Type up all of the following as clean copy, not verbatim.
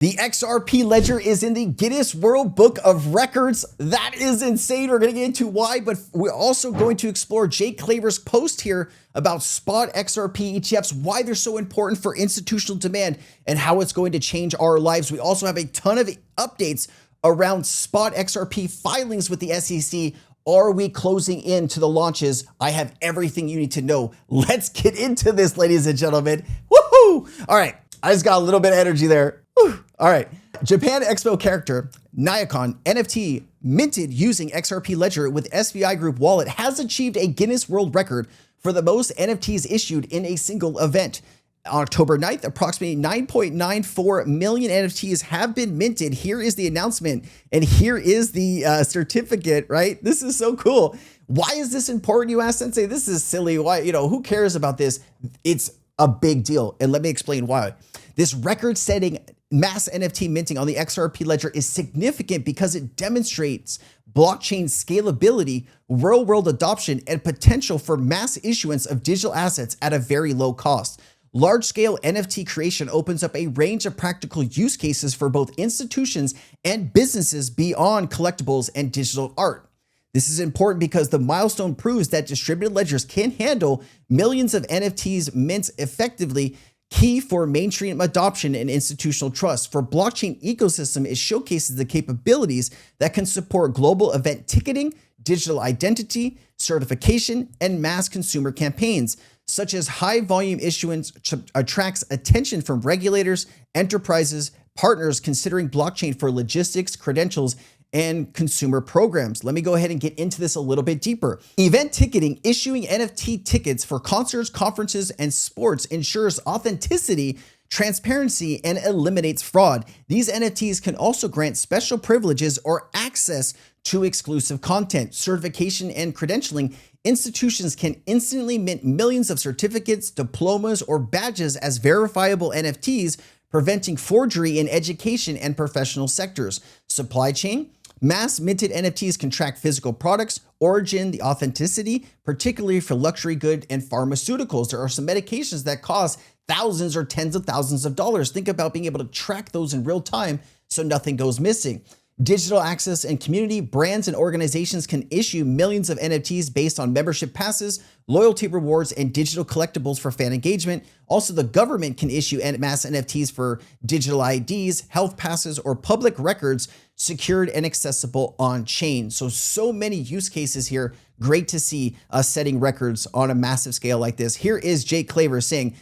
The XRP ledger is in the Guinness World Book of Records. That is insane. We're going to get into why, but we're also going to explore Jake Claver's post here about spot XRP ETFs, why they're so important for institutional demand, and how it's going to change our lives. We also have a ton of updates around spot XRP filings with the SEC. Are we closing in to the launches? I have everything you need to know. Let's get into this, ladies and gentlemen. Woohoo! All right. I just got a little bit of energy there. Whew. All right. Japan Expo character Nyanko NFT minted using XRP Ledger with SBI Group Wallet has achieved a Guinness World Record for the most NFTs issued in a single event. On October 9th, approximately 9.94 million NFTs have been minted. Here is the announcement, and here is the certificate, right? This is so cool. Why is this important, you ask, Sensei? This is silly. Why, who cares about this? It's a big deal, and let me explain why. This record-setting mass NFT minting on the XRP ledger is significant because it demonstrates blockchain scalability, real-world adoption, and potential for mass issuance of digital assets at a very low cost. Large-scale NFT creation opens up a range of practical use cases for both institutions and businesses beyond collectibles and digital art. This is important because the milestone proves that distributed ledgers can handle millions of NFTs mints effectively, key for mainstream adoption and institutional trust. For blockchain ecosystem, it showcases the capabilities that can support global event ticketing, digital identity, certification, and mass consumer campaigns, such as high volume issuance attracts attention from regulators, enterprises, partners considering blockchain for logistics, credentials, and consumer programs. Let me go ahead and get into this a little bit deeper. Event ticketing, issuing NFT tickets for concerts, conferences, and sports ensures authenticity, transparency, and eliminates fraud. These NFTs can also grant special privileges or access to exclusive content. Certification and credentialing, institutions can instantly mint millions of certificates, diplomas, or badges as verifiable NFTs, preventing forgery in education and professional sectors. Supply chain, mass minted NFTs can track physical products, origin, the authenticity, particularly for luxury good and pharmaceuticals. There are some medications that cost thousands or tens of thousands of dollars. Think about being able to track those in real time so nothing goes missing. Digital access and community, brands and organizations can issue millions of NFTs based on membership passes, loyalty rewards, and digital collectibles for fan engagement. Also, the government can issue mass NFTs for digital IDs, health passes, or public records secured and accessible on chain. So many use cases here. Great to see us setting records on a massive scale like this. Here is Jake Claver saying,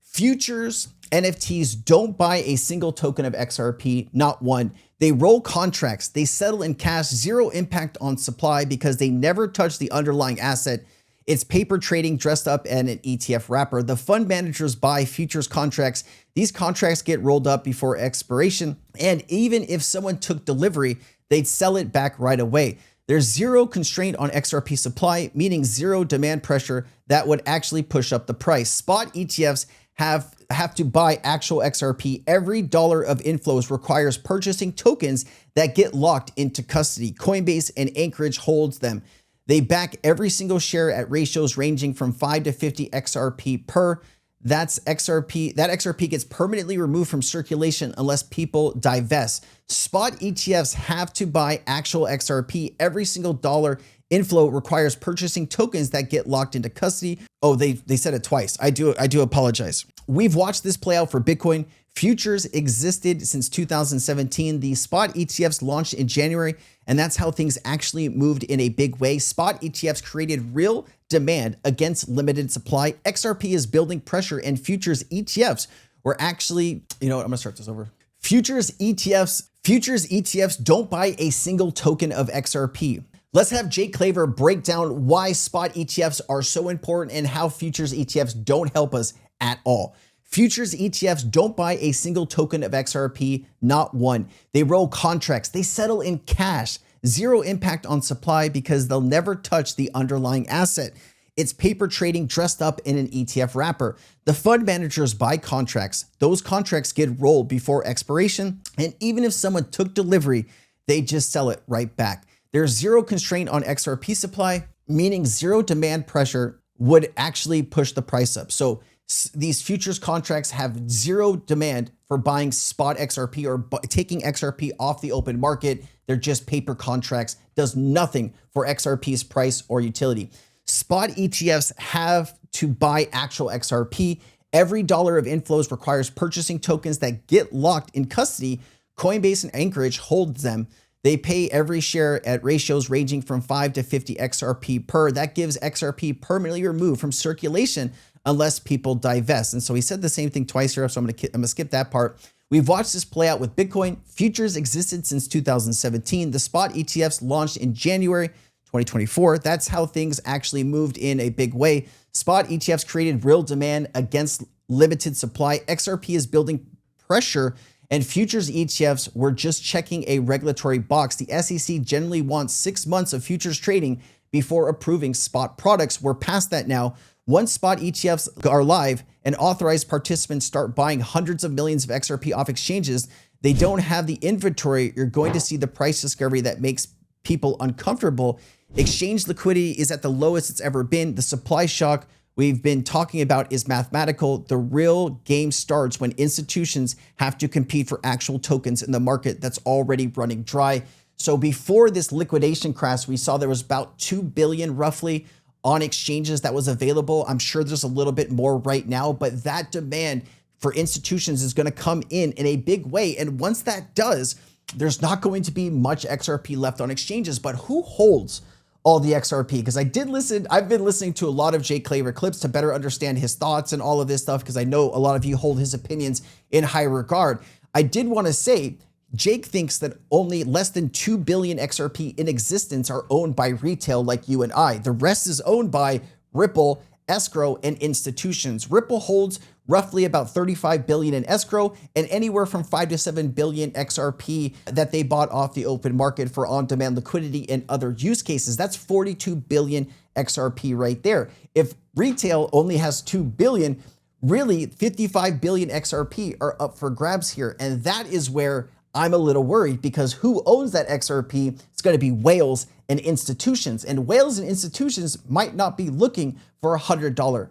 futures NFTs don't buy a single token of XRP, not one. They roll contracts, they settle in cash, zero impact on supply because they never touch the underlying asset. It's paper trading dressed up in an ETF wrapper. The fund managers buy futures contracts. These contracts get rolled up before expiration, and even if someone took delivery, they'd sell it back right away. There's zero constraint on XRP supply, meaning zero demand pressure that would actually push up the price. Spot ETFs have to buy actual XRP. Every dollar of inflows requires purchasing tokens that get locked into custody. Coinbase and Anchorage holds them. They back every single share at ratios ranging from 5 to 50 XRP per. That's XRP. That XRP gets permanently removed from circulation unless people divest. Spot ETFs have to buy actual XRP. Every single dollar inflow requires purchasing tokens that get locked into custody. Oh, they said it twice. I do apologize. We've watched this play out for Bitcoin. Futures existed since 2017. The spot ETFs launched in January, and that's how things actually moved in a big way. Spot ETFs created real demand against limited supply. XRP is building pressure, and futures ETFs were actually, I'm gonna start this over. Futures ETFs don't buy a single token of XRP. Let's have Jake Claver break down why spot ETFs are so important and how futures ETFs don't help us at all. Futures ETFs don't buy a single token of XRP, not one. They roll contracts, they settle in cash, zero impact on supply because they'll never touch the underlying asset. It's paper trading dressed up in an ETF wrapper. The fund managers buy contracts. Those contracts get rolled before expiration, and even if someone took delivery, they just sell it right back. There's zero constraint on XRP supply, meaning zero demand pressure would actually push the price up. So These futures contracts have zero demand for buying spot XRP or taking XRP off the open market. They're just paper contracts, does nothing for XRP's price or utility. Spot ETFs have to buy actual XRP. Every dollar of inflows requires purchasing tokens that get locked in custody. Coinbase and Anchorage holds them. They pay every share at ratios ranging from 5 to 50 XRP per. That gives XRP permanently removed from circulation unless people divest. And so he said the same thing twice here, so I'm gonna skip that part. We've watched this play out with Bitcoin. Futures existed since 2017. The spot ETFs launched in January 2024. That's how things actually moved in a big way. Spot ETFs created real demand against limited supply. XRP is building pressure, and futures ETFs were just checking a regulatory box. The SEC generally wants 6 months of futures trading before approving spot products. We're past that now. Once spot ETFs are live and authorized participants start buying hundreds of millions of XRP off exchanges, they don't have the inventory. You're going to see the price discovery that makes people uncomfortable. Exchange liquidity is at the lowest it's ever been. The supply shock we've been talking about is mathematical. The real game starts when institutions have to compete for actual tokens in the market that's already running dry. So before this liquidation crash, we saw there was about 2 billion roughly on exchanges that was available. I'm sure there's a little bit more right now, but that demand for institutions is going to come in a big way. And once that does, there's not going to be much XRP left on exchanges. But who holds all the XRP? Because I've been listening to a lot of Jake Claver clips to better understand his thoughts and all of this stuff, because I know a lot of you hold his opinions in high regard. I did want to say, Jake thinks that only less than 2 billion XRP in existence are owned by retail like you and I. The rest is owned by Ripple, escrow, and institutions. Ripple holds roughly about 35 billion in escrow and anywhere from 5 to 7 billion XRP that they bought off the open market for on-demand liquidity and other use cases. That's 42 billion XRP right there. If retail only has 2 billion, really 55 billion XRP are up for grabs here. And that is where I'm a little worried, because who owns that XRP? It's going to be whales and institutions, and whales and institutions might not be looking for $100, $500,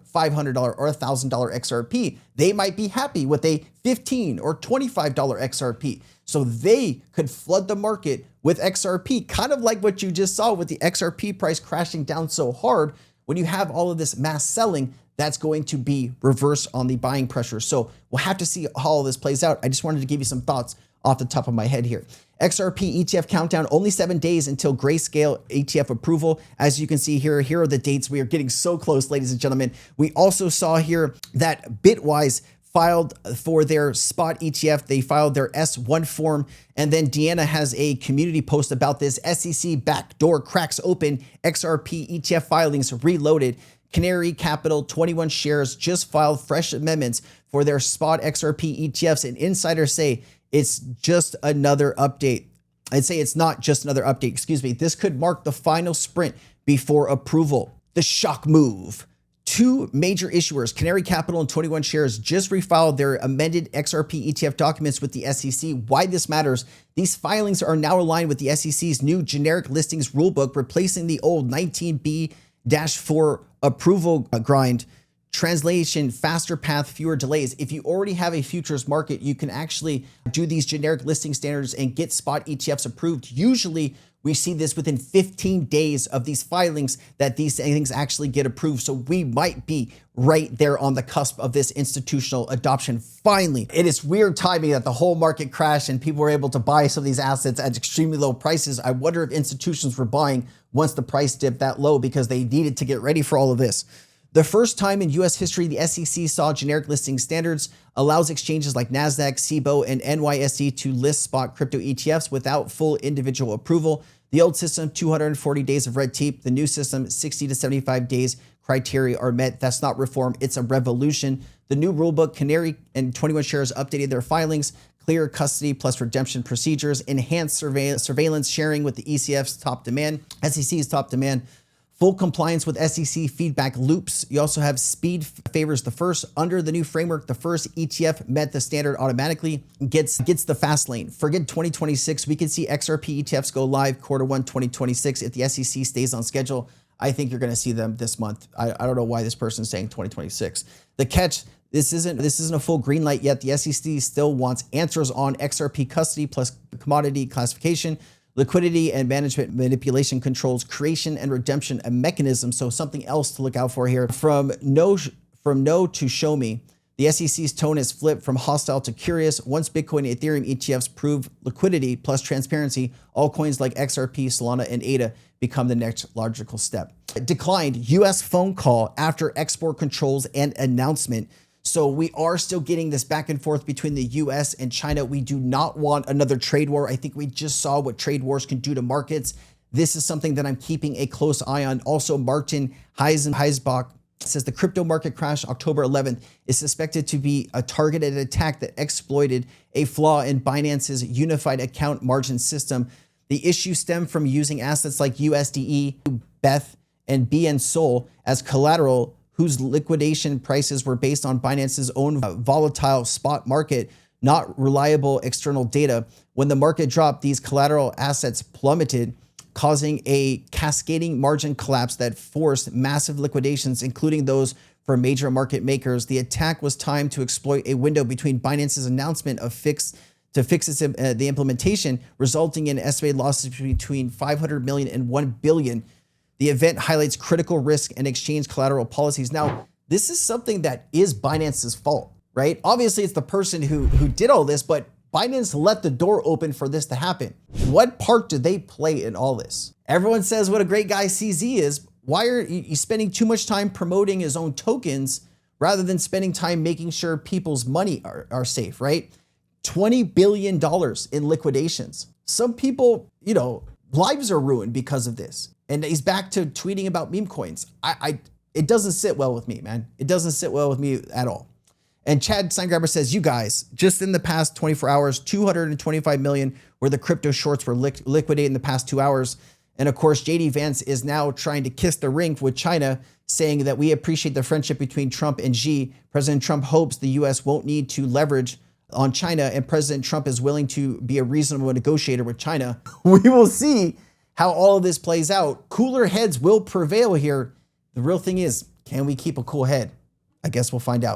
or $1,000 XRP. They might be happy with a $15 or $25 XRP. So they could flood the market with XRP, kind of like what you just saw with the XRP price crashing down so hard. When you have all of this mass selling, that's going to be reverse on the buying pressure. So we'll have to see how all this plays out. I just wanted to give you some thoughts off the top of my head here. XRP ETF countdown, only 7 days until grayscale ETF approval. As you can see here are the dates. We are getting so close, ladies and gentlemen. We also saw here that Bitwise filed for their spot ETF. They filed their S1 form. And then Deanna has a community post about this. SEC backdoor cracks open, XRP ETF filings reloaded. Canary Capital, 21 shares, just filed fresh amendments for their spot XRP ETFs. And insiders say it's just another update. I'd say it's not just another update, excuse me. This could mark the final sprint before approval. The shock move. 2 major issuers, Canary Capital and 21 shares, just refiled their amended XRP ETF documents with the SEC. Why this matters: these filings are now aligned with the SEC's new generic listings rulebook, replacing the old 19B-4 approval grind. Translation: faster path, fewer delays. If you already have a futures market, you can actually do these generic listing standards and get spot ETFs approved. Usually we see this within 15 days of these filings, that these things actually get approved. So we might be right there on the cusp of this institutional adoption. Finally, it is weird timing that the whole market crashed and people were able to buy some of these assets at extremely low prices. I wonder if institutions were buying once the price dipped that low because they needed to get ready for all of this. The first time in US history the SEC saw generic listing standards allows exchanges like NASDAQ, CBOE, and NYSE to list spot crypto ETFs without full individual approval. The old system, 240 days of red tape. The new system, 60 to 75 days criteria are met. That's not reform, it's a revolution. The new rulebook, Canary and 21 shares updated their filings, clear custody plus redemption procedures, enhanced surveillance sharing with the ECF's top demand, SEC's top demand, full compliance with SEC feedback loops. You also have speed favors the first. Under the new framework, the first ETF met the standard automatically, gets the fast lane. Forget 2026. We can see XRP ETFs go live Q1 2026 if the SEC stays on schedule. I think you're going to see them this month. I don't know why this person's saying 2026. The catch: This isn't a full green light yet. The SEC still wants answers on XRP custody plus commodity classification, liquidity and management manipulation controls, creation and redemption, a mechanism. So something else to look out for here. From no to show me, the SEC's tone has flipped from hostile to curious. Once Bitcoin and Ethereum ETFs prove liquidity plus transparency, all coins like XRP, Solana, and ADA become the next logical step. Declined U.S. phone call after export controls and announcement. So we are still getting this back and forth between the US and China. We do not want another trade war. I think we just saw what trade wars can do to markets. This is something that I'm keeping a close eye on. Also, Martin Heisbach says the crypto market crash October 11th is suspected to be a targeted attack that exploited a flaw in Binance's unified account margin system. The issue stemmed from using assets like USDE, BETH, and BN Sol as collateral, whose liquidation prices were based on Binance's own volatile spot market, not reliable external data. When the market dropped, these collateral assets plummeted, causing a cascading margin collapse that forced massive liquidations, including those for major market makers. The attack was timed to exploit a window between Binance's announcement of the implementation, resulting in estimated losses between 500 million and 1 billion. The event highlights critical risk and exchange collateral policies. Now, this is something that is Binance's fault, right? Obviously, it's the person who did all this, but Binance let the door open for this to happen. What part do they play in all this? Everyone says what a great guy CZ is. Why are you spending too much time promoting his own tokens rather than spending time making sure people's money are safe, right? $20 billion in liquidations. Some people, lives are ruined because of this. And he's back to tweeting about meme coins. It doesn't sit well with me, man. It doesn't sit well with me at all. And Chad Steingraber says, you guys, just in the past 24 hours, 225 million where the crypto shorts were liquidated in the past 2 hours. And of course, JD Vance is now trying to kiss the ring with China, saying that we appreciate the friendship between Trump and Xi. President Trump hopes the US won't need to leverage on China, and President Trump is willing to be a reasonable negotiator with China. We will see how all of this plays out. Cooler heads will prevail here. The real thing is, can we keep a cool head? I guess we'll find out.